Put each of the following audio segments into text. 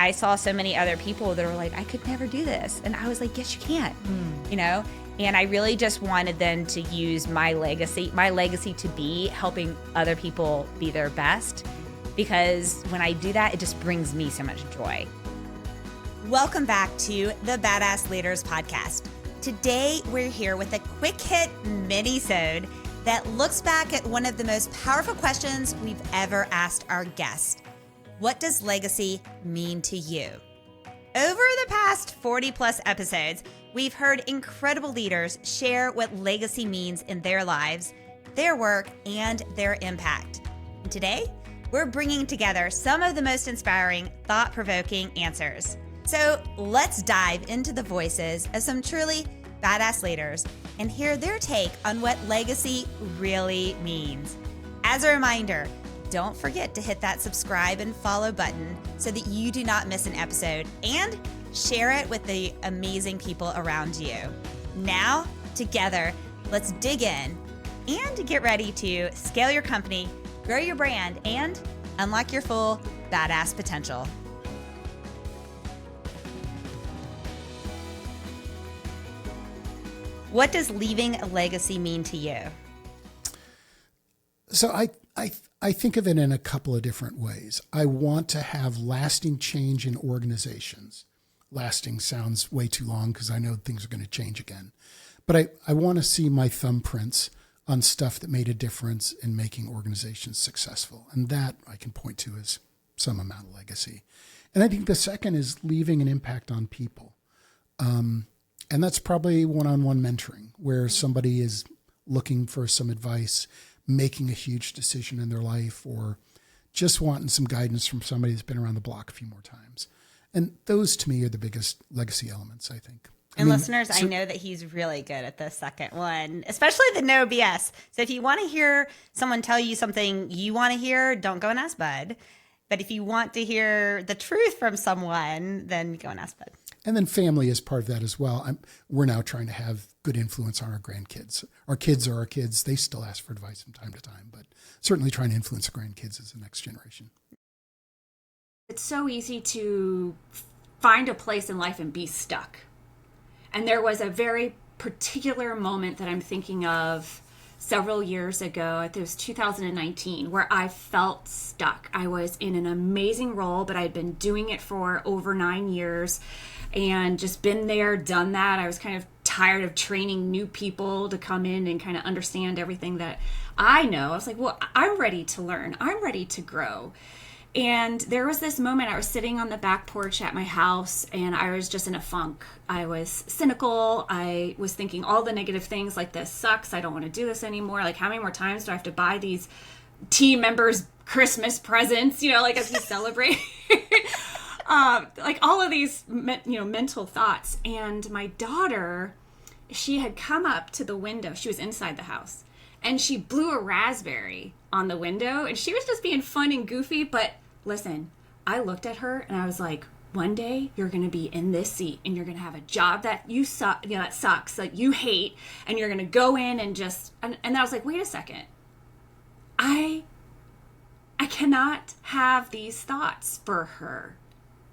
I saw so many other people that were like, I could never do this. And I was like, yes, you can, you know? And I really just wanted them to use my legacy to be helping other people be their best. Because when I do that, it just brings me so much joy. Welcome back to the Badass Leaders Podcast. Today, we're here with a quick hit mini-sode that looks back at one of the most powerful questions we've ever asked our guests. What does legacy mean to you? Over the past 40 plus episodes, we've heard incredible leaders share what legacy means in their lives, their work, and their impact. And today, we're bringing together some of the most inspiring, thought-provoking answers. So let's dive into the voices of some truly badass leaders and hear their take on what legacy really means. As a reminder, don't forget to hit that subscribe and follow button so that you do not miss an episode, and share it with the amazing people around you. Now, together, let's dig in and get ready to scale your company, grow your brand, and unlock your full badass potential. What does leaving a legacy mean to you? So I think of it in a couple of different ways. I want to have lasting change in organizations. Lasting sounds way too long because I know things are going to change again. But I want to see my thumbprints on stuff that made a difference in making organizations successful. And that I can point to as some amount of legacy. And I think the second is leaving an impact on people. And that's probably one-on-one mentoring, where somebody is looking for some advice, making a huge decision in their life, or just wanting some guidance from somebody that's been around the block a few more times. And those, to me, are the biggest legacy elements, I think. And listeners, I know that he's really good at the second one, especially the no BS. So if you want to hear someone tell you something you want to hear, don't go and ask Bud. But if you want to hear the truth from someone, then go and ask Bud. And then family is part of that as well. We're now trying to have good influence on our grandkids. Our kids are our kids. They still ask for advice from time to time, but certainly trying to influence the grandkids as the next generation. It's so easy to find a place in life and be stuck. And there was a very particular moment that I'm thinking of several years ago. I think it was 2019, where I felt stuck. I was in an amazing role, but I'd been doing it for over 9 years and just been there, done that. I was kind of tired of training new people to come in and kind of understand everything that I know. I was like, well, I'm ready to learn. I'm ready to grow. And there was this moment I was sitting on the back porch at my house and I was just in a funk. I was cynical. I was thinking all the negative things like, this sucks. I don't want to do this anymore. Like, how many more times do I have to buy these team members Christmas presents, like as we celebrate? Like all of these, mental thoughts. And my daughter, she had come up to the window. She was inside the house and she blew a raspberry on the window and she was just being fun and goofy. But listen, I looked at her and I was like, one day you're going to be in this seat and you're going to have a job that you suck, that sucks, that you hate. And you're going to go in and just, and I was like, wait a second. I cannot have these thoughts for her.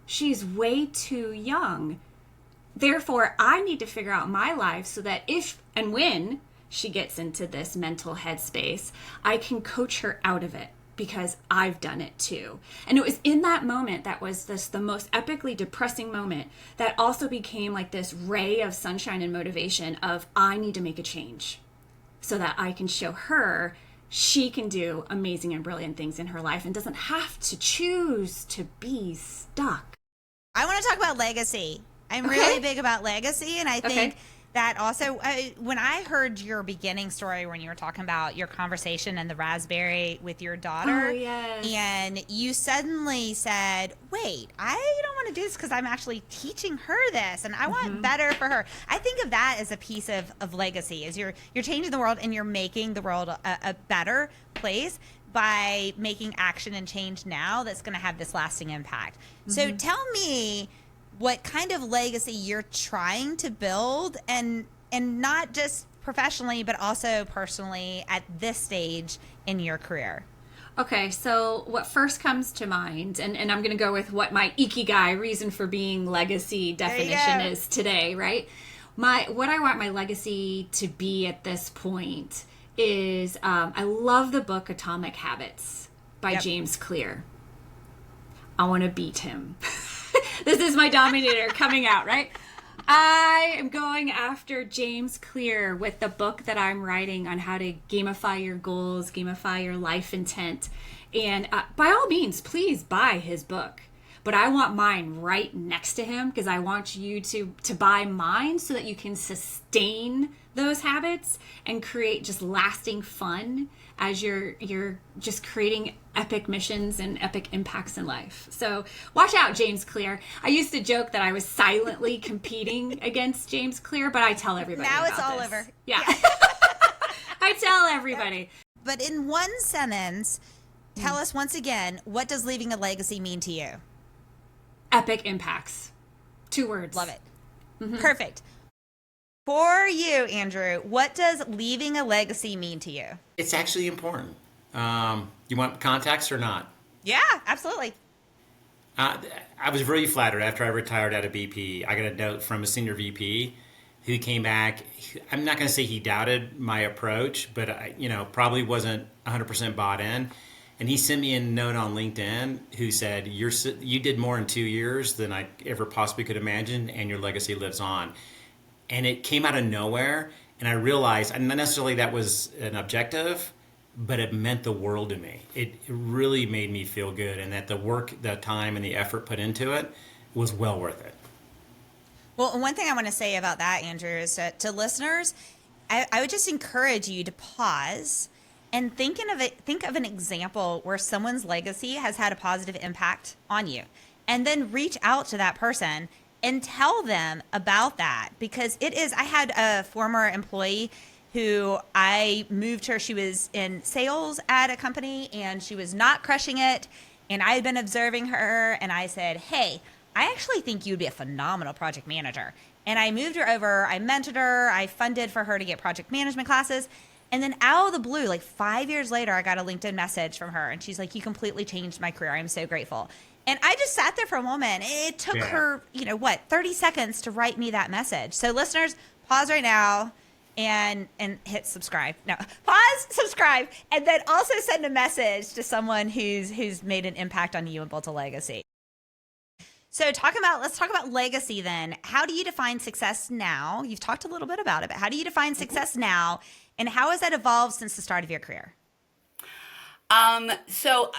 She's way too young. Therefore, I need to figure out my life so that if and when she gets into this mental headspace, I can coach her out of it because I've done it too. And it was in that moment that was the most epically depressing moment that also became like this ray of sunshine and motivation of I need to make a change so that I can show her she can do amazing and brilliant things in her life and doesn't have to choose to be stuck. I want to talk about legacy. I'm really big about legacy, and I think that also, when I heard your beginning story when you were talking about your conversation and the raspberry with your daughter, and you suddenly said, wait, I don't want to do this because I'm actually teaching her this, and I want better for her. I think of that as a piece of legacy, is you're changing the world and you're making the world a better place by making action and change now that's going to have this lasting impact. So tell me what kind of legacy you're trying to build, and not just professionally, but also personally at this stage in your career. Okay, so what first comes to mind, and I'm going to go with what my ikigai, reason for being legacy definition is today, right? What I want my legacy to be at this point is I love the book Atomic Habits by James Clear. I want to beat him. This is my Dominator coming out, right? I am going after James Clear with the book that I'm writing on how to gamify your goals, gamify your life intent. And by all means, please buy his book. But I want mine right next to him because I want you to buy mine so that you can sustain those habits and create just lasting fun as you're just creating epic missions and epic impacts in life. So watch out, James Clear. I used to joke that I was silently competing against James Clear, but I tell everybody now about it's all this. over. Yeah. I tell everybody. But in one sentence, tell us once again, what does leaving a legacy mean to you? Epic impacts. 2 words. Love it. Mm-hmm. Perfect. For you, Andrew, what does leaving a legacy mean to you? It's actually important. You want context or not? Yeah, absolutely. I was really flattered after I retired out of BP. I got a note from a senior VP who came back. I'm not going to say he doubted my approach, but probably wasn't 100% bought in. And he sent me a note on LinkedIn who said, you did more in 2 years than I ever possibly could imagine, and your legacy lives on. And it came out of nowhere, and I realized, and not necessarily that was an objective, but it meant the world to me. It really made me feel good, and that the work, the time, and the effort put into it was well worth it. Well, one thing I want to say about that, Andrew, is that to listeners, I would just encourage you to pause and think of an example where someone's legacy has had a positive impact on you, and then reach out to that person and tell them about that. Because I had a former employee who I moved her. She was in sales at a company and she was not crushing it. And I had been observing her and I said, hey, I actually think you'd be a phenomenal project manager. And I moved her over, I mentored her, I funded for her to get project management classes. And then out of the blue, like 5 years later, I got a LinkedIn message from her and she's like, you completely changed my career. I'm so grateful. And I just sat there for a moment. It took her, 30 seconds to write me that message. So listeners, pause right now and hit subscribe. No, pause, subscribe, and then also send a message to someone who's made an impact on you and built a legacy. So let's talk about legacy then. How do you define success now? You've talked a little bit about it, but how do you define success now? And how has that evolved since the start of your career? So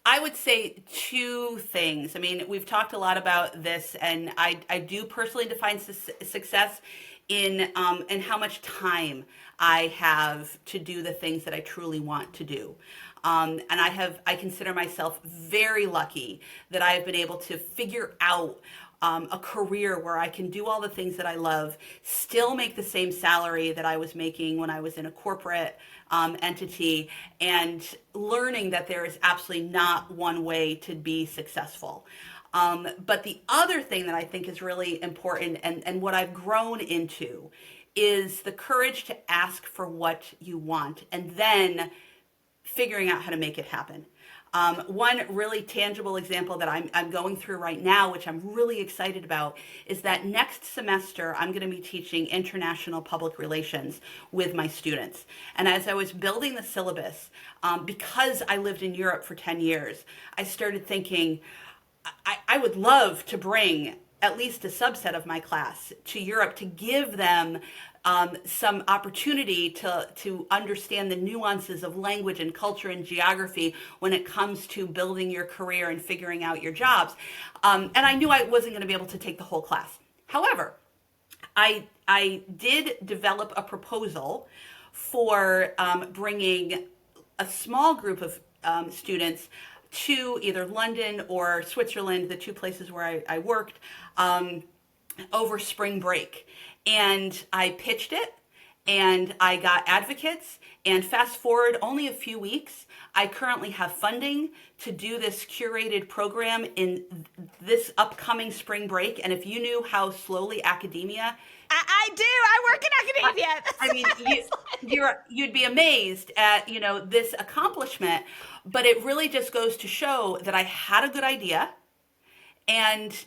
I would say 2 things. I mean, we've talked a lot about this, and I do personally define success in how much time I have to do the things that I truly want to do. And I consider myself very lucky that I have been able to figure out a career where I can do all the things that I love, still make the same salary that I was making when I was in a corporate entity, and learning that there is absolutely not one way to be successful. But the other thing that I think is really important and what I've grown into is the courage to ask for what you want and then figuring out how to make it happen. One really tangible example that I'm going through right now, which I'm really excited about, is that next semester I'm going to be teaching international public relations with my students. And as I was building the syllabus, because I lived in Europe for 10 years, I started thinking, I would love to bring at least a subset of my class to Europe to give them some opportunity to understand the nuances of language and culture and geography when it comes to building your career and figuring out your jobs. And I knew I wasn't going to be able to take the whole class. However, I did develop a proposal for bringing a small group of students to either London or Switzerland, the 2 places where I worked, over spring break. And I pitched it, and I got advocates, and fast forward only a few weeks, I currently have funding to do this curated program in this upcoming spring break. And if you knew how slowly academia, I do. I work in academia. I mean, you'd be amazed at, this accomplishment, but it really just goes to show that I had a good idea and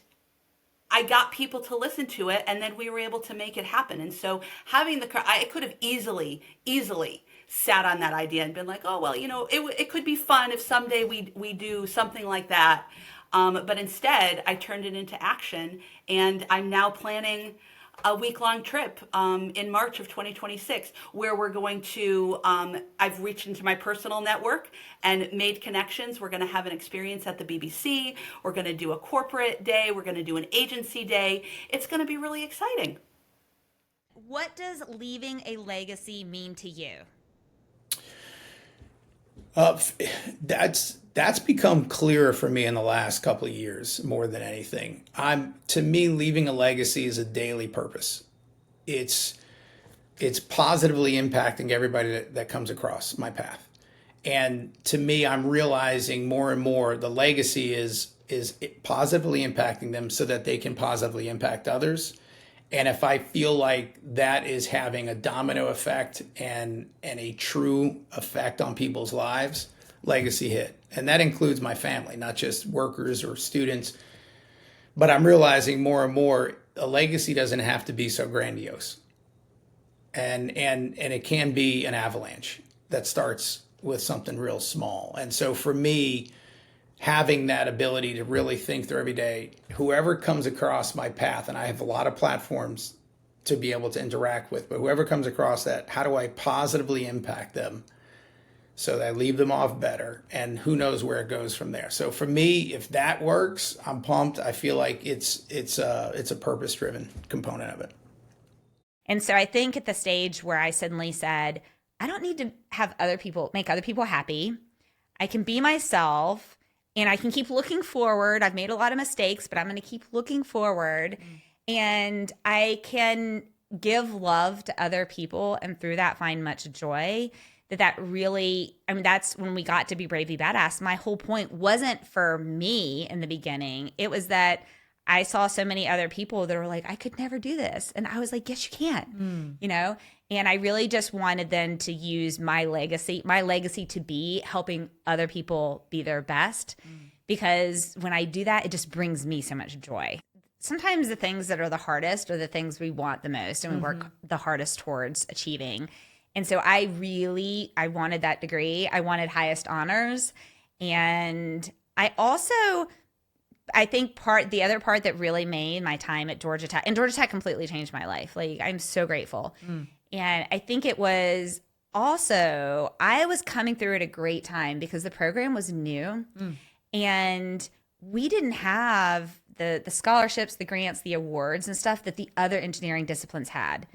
I got people to listen to it, and then we were able to make it happen. And so I could have easily sat on that idea and been like, oh, well, it could be fun if someday we do something like that. But instead, I turned it into action, and I'm now planning a week-long trip in March of 2026 where we're going to, I've reached into my personal network and made connections. We're going to have an experience at the BBC. We're going to do a corporate day. We're going to do an agency day. It's going to be really exciting. What does leaving a legacy mean to you? That's become clearer for me in the last couple of years more than anything. To me, leaving a legacy is a daily purpose. It's positively impacting everybody that comes across my path. And to me, I'm realizing more and more the legacy is positively impacting them so that they can positively impact others. And if I feel like that is having a domino effect and a true effect on people's lives, legacy hit. And that includes my family, not just workers or students. But I'm realizing more and more a legacy doesn't have to be so grandiose. And it can be an avalanche that starts with something real small. And so for me, having that ability to really think through every day, whoever comes across my path, and I have a lot of platforms to be able to interact with, but whoever comes across that, how do I positively impact them so that I leave them off better? And who knows where it goes from there. So for me, if that works, I'm pumped. I feel like it's a purpose-driven component of it. And so I think at the stage where I suddenly said, I don't need to have make other people happy. I can be myself. And I can keep looking forward. I've made a lot of mistakes, but I'm going to keep looking forward. And I can give love to other people and through that find much joy. That really, that's when we got to Be Brave, Be Badass. My whole point wasn't for me in the beginning. It was that I saw so many other people that were like, I could never do this. And I was like, yes, you can, And I really just wanted then to use my legacy to be helping other people be their best. Because when I do that, it just brings me so much joy. Sometimes the things that are the hardest are the things we want the most and we work the hardest towards achieving. And so I wanted that degree. I wanted highest honors. And I think the other part that really made my time at Georgia Tech, and Georgia Tech completely changed my life. Like, I'm so grateful. And I think it was also, I was coming through at a great time because the program was new and we didn't have the scholarships, the grants, the awards and stuff that the other engineering disciplines had.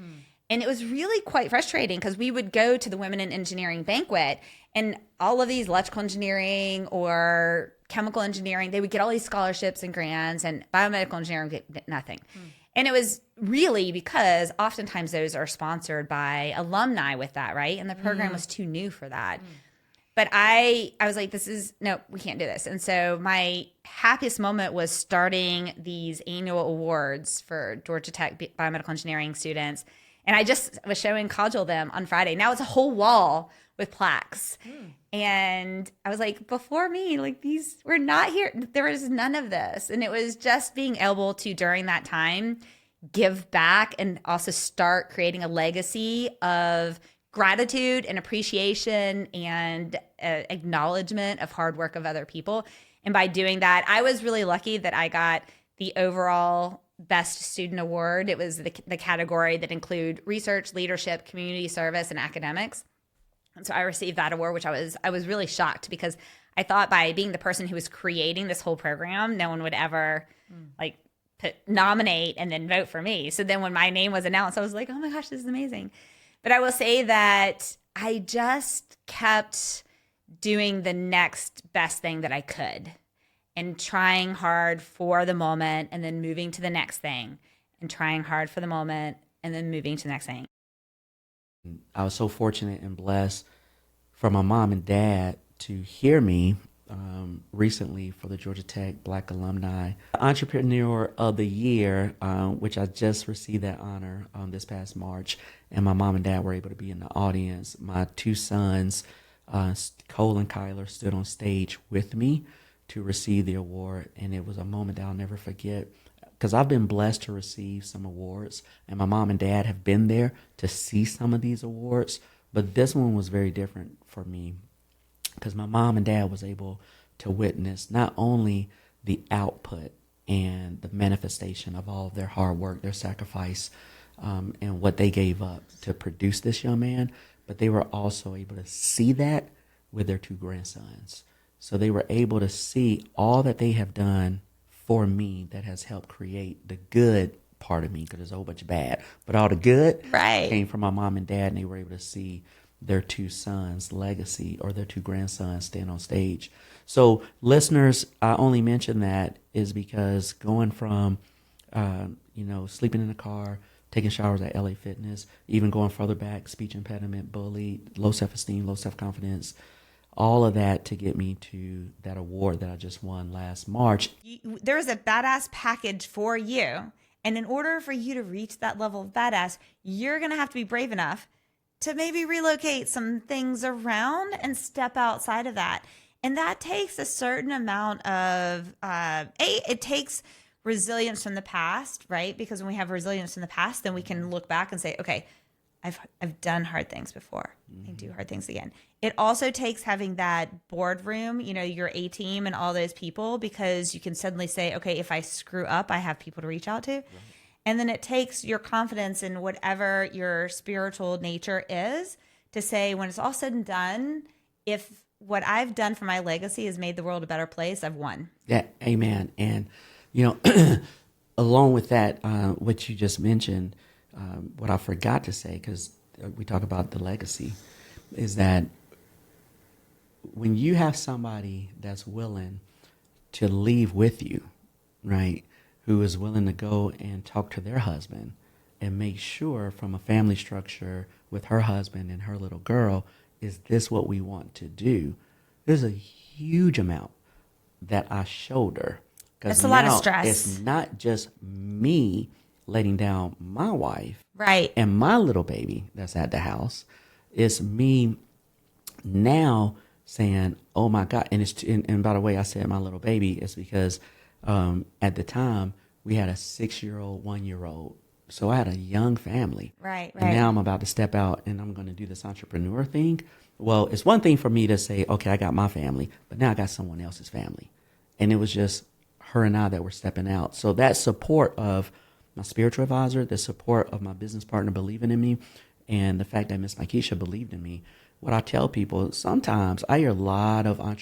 And it was really quite frustrating because we would go to the Women in Engineering banquet and all of these electrical engineering or chemical engineering, they would get all these scholarships and grants, and biomedical engineering would get nothing. And it was really because oftentimes those are sponsored by alumni with that, right? And the program was too new for that. But I was like, no, we can't do this. And so my happiest moment was starting these annual awards for Georgia Tech biomedical engineering students. And I just was showing Kajal them on Friday. Now it's a whole wall with plaques. And I was like, before me, like these, we're not here. There was none of this. And it was just being able to, during that time, give back and also start creating a legacy of gratitude and appreciation and acknowledgement of hard work of other people. And by doing that, I was really lucky that I got the overall Best Student Award. It was the category that include research, leadership, community service, and academics. And so I received that award, which I was really shocked because I thought by being the person who was creating this whole program, no one would ever nominate and then vote for me. So then when my name was announced, I was like, oh my gosh, this is amazing. But I will say that I just kept doing the next best thing that I could and trying hard for the moment and then moving to the next thing and trying hard for the moment and then moving to the next thing. I was so fortunate and blessed for my mom and dad to hear me recently for the Georgia Tech Black Alumni Entrepreneur of the Year, which I just received that honor this past March. And my mom and dad were able to be in the audience. My two sons, Cole and Kyler, stood on stage with me to receive the award. And it was a moment that I'll never forget, because I've been blessed to receive some awards, and my mom and dad have been there to see some of these awards. But this one was very different for me, because my mom and dad was able to witness not only the output and the manifestation of all of their hard work, their sacrifice, and what they gave up to produce this young man, but they were also able to see that with their two grandsons. So they were able to see all that they have done for me that has helped create the good part of me, because there's a whole bunch of bad, but all the good came from my mom and dad, and they were able to see their two sons' legacy, or their two grandsons, stand on stage. So listeners, I only mention that is because going from, sleeping in the car, taking showers at LA Fitness, even going further back, speech impediment, bullied, low self-esteem, low self-confidence, all of that to get me to that award that I just won last March. There's a badass package for you. And in order for you to reach that level of badass, you're going to have to be brave enough to maybe relocate some things around and step outside of that. And that takes a certain amount of, it takes resilience from the past, right? Because when we have resilience in the past, then we can look back and say, okay, I've done hard things before. I can do hard things again. It also takes having that boardroom, your A team and all those people, because you can suddenly say, okay, if I screw up, I have people to reach out to. Right. And then it takes your confidence in whatever your spiritual nature is to say, when it's all said and done, if what I've done for my legacy has made the world a better place, I've won. Yeah, amen. And, along with that, what you just mentioned, what I forgot to say, because we talk about the legacy, is that when you have somebody that's willing to leave with you, right, who is willing to go and talk to their husband and make sure from a family structure with her husband and her little girl, is this what we want to do? There's a huge amount that I shoulder. That's a lot of stress. It's not just me letting down my wife, right, and my little baby that's at the house. It's me now saying, oh my God. And by the way, I said my little baby is because at the time we had a 6-year-old, 1-year-old. So I had a young family. Right. And now I'm about to step out and I'm going to do this entrepreneur thing. Well, it's one thing for me to say, okay, I got my family, but now I got someone else's family. And it was just her and I that were stepping out. So that support of my spiritual advisor, the support of my business partner believing in me, and the fact that Miss Makisha believed in me. What I tell people, sometimes I hear a lot of I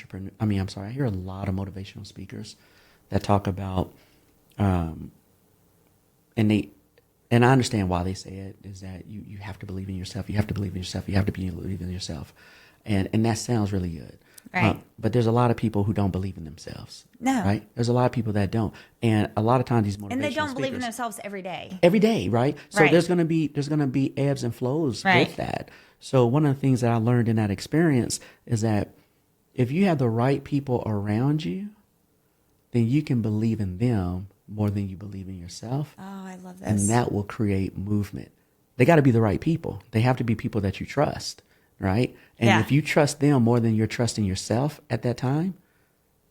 hear a lot of motivational speakers that talk about, and I understand why they say it, is that you have to believe in yourself. You have to believe in yourself. You have to believe in yourself. And that sounds really good. Right. But there's a lot of people who don't believe in themselves. No. Right? There's a lot of people that don't. And a lot of times these motivational and they don't speakers, believe in themselves every day. Every day, right? So Right. there's gonna be ebbs and flows with that. So one of the things that I learned in that experience is that if you have the right people around you, then you can believe in them more than you believe in yourself. Oh, I love this. And that will create movement. They got to be the right people. They have to be people that you trust, right? And if you trust them more than you're trusting yourself at that time,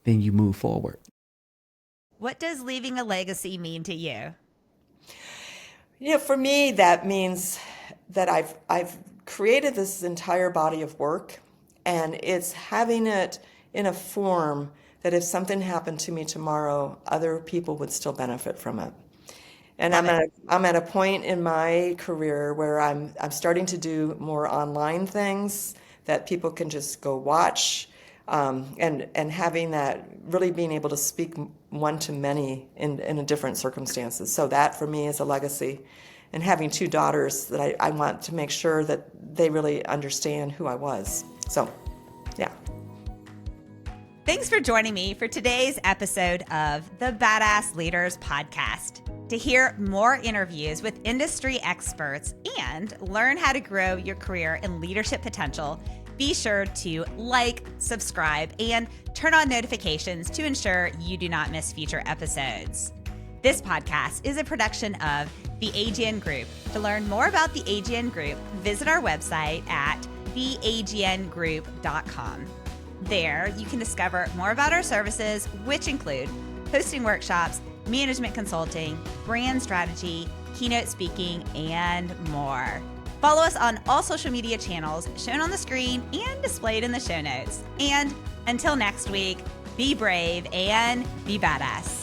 then you move forward. What does leaving a legacy mean to you? For me, that means that I've created this entire body of work, and it's having it in a form that if something happened to me tomorrow, other people would still benefit from it. And I'm at a point in my career where I'm starting to do more online things that people can just go watch, and having that, really being able to speak one to many in different circumstances. So that for me is a legacy. And having 2 daughters that I want to make sure that they really understand who I was. So, yeah. Thanks for joining me for today's episode of the Badass Leaders Podcast. To hear more interviews with industry experts and learn how to grow your career and leadership potential, be sure to like, subscribe, and turn on notifications to ensure you do not miss future episodes. This podcast is a production of the AGN Group. To learn more about the AGN Group, visit our website at theagnGroup.com. There, you can discover more about our services, which include hosting workshops, management consulting, brand strategy, keynote speaking, and more. Follow us on all social media channels shown on the screen and displayed in the show notes. And until next week, be brave and be badass.